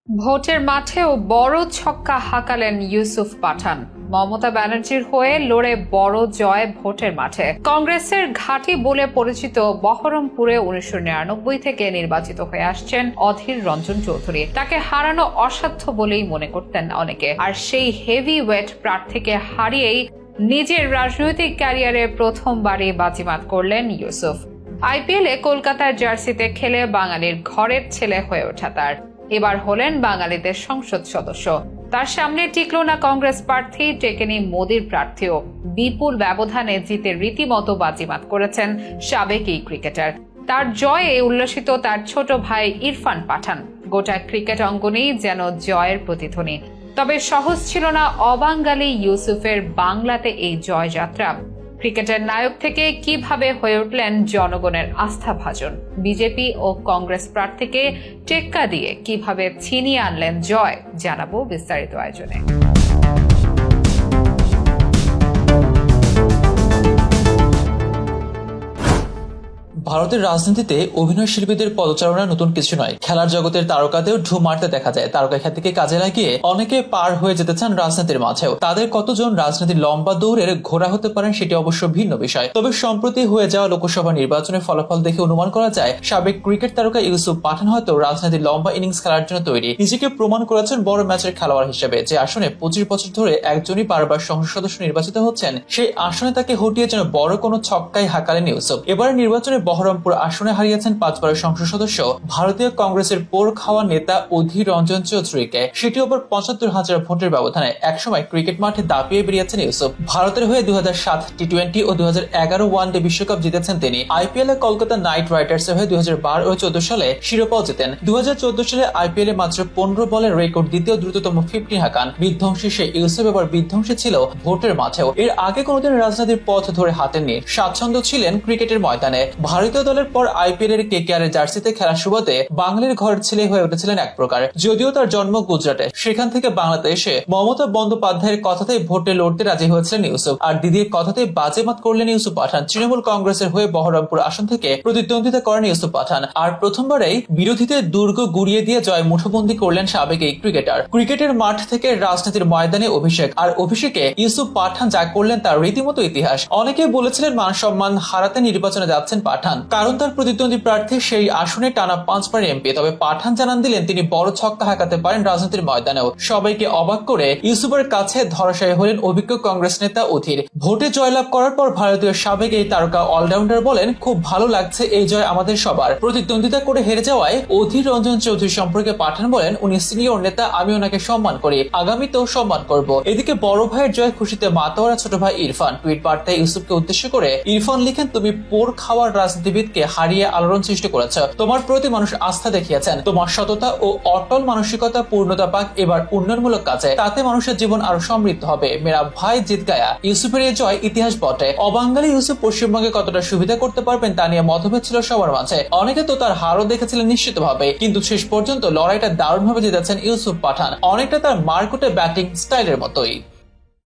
ভোটের মাঠেও বড় ছক্কা হাঁকালেন ইউসুফ পাঠান। মমতা ব্যানার্জির হয়ে লড়ে বড় জয় ভোটের মাঠে। কংগ্রেসের ঘাঁটি বলে পরিচিত বহরমপুরে 1999 থেকে নির্বাচিত হয়ে আসছেন অধীর রঞ্জন চৌধুরী। তাকে হারানো অসাধ্য বলেই মনে করতেন অনেকে। আর সেই হেভি ওয়েট প্রার্থীকে হারিয়েই নিজের রাজনৈতিক ক্যারিয়ারে প্রথমবারই বাজিমাত করলেন ইউসুফ। আইপিএলে কলকাতার জার্সিতে খেলে বাঙালির ঘরের ছেলে হয়ে ওঠা তার। এবার হলেন বাঙালিদের সংসদ সদস্য। তার সামনে টিকল না কংগ্রেস প্রার্থী, টেকেনি মোদির প্রার্থীও। বিপুল ব্যবধানে জিতে রীতিমতো বাজিমাত করেছেন সাবেক এই ক্রিকেটার। তার জয়ে উল্লসিত তার ছোট ভাই ইরফান পাঠান। গোটা ক্রিকেট অঙ্গনেই যেন জয়ের প্রতিধ্বনি। তবে সহজ ছিল না অবাঙালি ইউসুফের বাংলাতে এই জয়যাত্রা। ক্রিকেটের নায়ক থেকে কিভাবে হয়ে উঠলেন জনগণের আস্থাভাজন, বিজেপি ও কংগ্রেস প্রার্থীকে টেক্কা দিয়ে কিভাবে ছিনিয়ে আনলেন জয়, জানাবো বিস্তারিত আয়োজনে। ভারতের রাজনীতিতে অভিনয় শিল্পীদের পদচারণা নতুন কিছু নয়। খেলার জগতের তারকাতেও ঢু মারতে দেখা যায়। তারকা খ্যাতিকে কাজে লাগিয়ে অনেকে পার হয়ে যেতে চান রাজনীতির মাঝেও। তাদের কতজন রাজনীতির লম্বা দৌড়ের ঘোড়া হতে পারেন সেটি অবশ্য ভিন্ন বিষয়। তবে সম্প্রতি হয়ে যাওয়া লোকসভা নির্বাচনের ফলাফল দেখে অনুমান করা যায় সাবেক ক্রিকেট তারকা ইউসুফ পাঠান হয়তো রাজনীতির লম্বা ইনিংস খেলার জন্য তৈরি। নিজেকে প্রমাণ করেছেন বড় ম্যাচের খেলোয়াড় হিসেবে। যে আসনে 25 বছর ধরে একজনই বারবার সংসদ সদস্য নির্বাচিত হচ্ছেন, সেই আসনে তাকে হটিয়ে যেন বড় কোনো ছক্কায় হাঁকালেন ইউসুফ। এবারে নির্বাচনে বহরমপুর আসনে হারিয়েছেন 5 বারের সংসদ সদস্য ভারতীয় কংগ্রেসের পোড় খাওয়া নেতা অধীর রঞ্জন চৌধুরীকে, সেটি আবার 75,000 ভোটের ব্যবধানে। একসময় ক্রিকেট মাঠে দাপিয়ে বেরিয়েছেন ইউসুফ। ভারতের হয়ে 2007 টি-20 ও 2011 ওয়ানডে বিশ্বকাপ জিতেছেন তিনি। আইপিএল এ কলকাতা নাইট রাইডার্সের হয়ে 2012 ও 2014 সালে শিরোপাও জেতেন। 2014 সালে আইপিএল এ মাত্র 15 বলের রেকর্ড দ্বিতীয় দ্রুততম 50 হাঁকান। বিধ্বংসী সে ইউসুফ এবার বিধ্বংসী ছিল ভোটের মাঠেও। এর আগে কোনোদিন রাজনীতির পথ ধরে হাতেননি, স্বাচ্ছন্দ্য ছিলেন ক্রিকেটের ময়দানে। ভারতীয় দলের পর আইপিএল এর কেকেআর এর জার্সিতে খেলার সুবাদে বাঙালির ঘরের ছেলে হয়ে উঠেছিলেন এক প্রকার। যদিও তার জন্ম গুজরাটে, সেখান থেকে বাংলাতে এসে মমতা বন্দ্যোপাধ্যায়ের কথাতেই ভোটে লড়তে রাজি হয়েছিলেন ইউসুফ। আর দিদির কথাতেই বাজেমাত করলেন ইউসুফ পাঠান। তৃণমূল কংগ্রেসের হয়ে বহরমপুর আসন থেকে প্রতিদ্বন্দ্বিতা করেন ইউসুফ পাঠান। আর প্রথমবারেই বিরোধীদের দুর্গ গুড়িয়ে দিয়ে জয় মুঠোবন্দী করলেন সাবেক এই ক্রিকেটার। ক্রিকেটের মাঠ থেকে রাজনীতির ময়দানে অভিষেক, আর অভিষেকে ইউসুফ পাঠান যা করলেন তার রীতিমতো ইতিহাস। অনেকে বলেছিলেন মান সম্মান হারাতে নির্বাচনে যাচ্ছেন পাঠান, কারণ তার প্রতিদ্বন্দ্বী প্রার্থী সেই আসনে টানা 5 বার এমপি। তবে পাঠান জানান দিলেন তিনি বড় ছক্কা হাঁকাতে পারেন রাজনীতির ময়দানেও। সবাইকে অবাক করে ইউসুফের কাছে ধরাশায়ী হলেন অভিজ্ঞ কংগ্রেস নেতা অধীর। ভোটে জয়লাভ করার পর ভারতীয় সাবেক এই তারকা অলরাউন্ডার বলেন, খুব ভালো লাগছে এই জয় আমাদের সবার। প্রতিদ্বন্দ্বিতা করে হেরে যাওয়ায় অধীর রঞ্জন চৌধুরী সম্পর্কে পাঠান বলেন, উনি সিনিয়র নেতা, আমি ওনাকে সম্মান করি, আগামীতেও সম্মান করব। এদিকে বড় ভাইয়ের জয় খুশিতে মাতোয়ারা ছোট ভাই ইরফান। টুইট বার্তায় ইউসুফকে উদ্দেশ্য করে ইরফান লিখেন, তুমি পোড় খাওয়ার রাজনীতিবিদকে হারিয়ে আলোড়ন সৃষ্টি করেছ। তোমার প্রতি মানুষ আস্থা দেখিয়েছেন। তোমার সততা ও অটল মানসিকতা পূর্ণতা পাক এবার উন্নয়নমূলক কাজে, তাতে মানুষের জীবন আরো সমৃদ্ধ হবে। মেরা ভাই জিত গায়া। ইউসুফের এই জয় ইতিহাস বটে। অবাঙালি ইউসুফ পশ্চিমবঙ্গে কতটা সুবিধা করতে পারবেন তা নিয়ে মতভেদ ছিল সবার মাঝে। অনেকে তো তার হারও দেখেছিলেন নিশ্চিতভাবে, কিন্তু শেষ পর্যন্ত লড়াইটা দারুণভাবে জিতেছেন ইউসুফ পাঠান, অনেকটা তার মারকুটে ব্যাটিং স্টাইলের মতোই।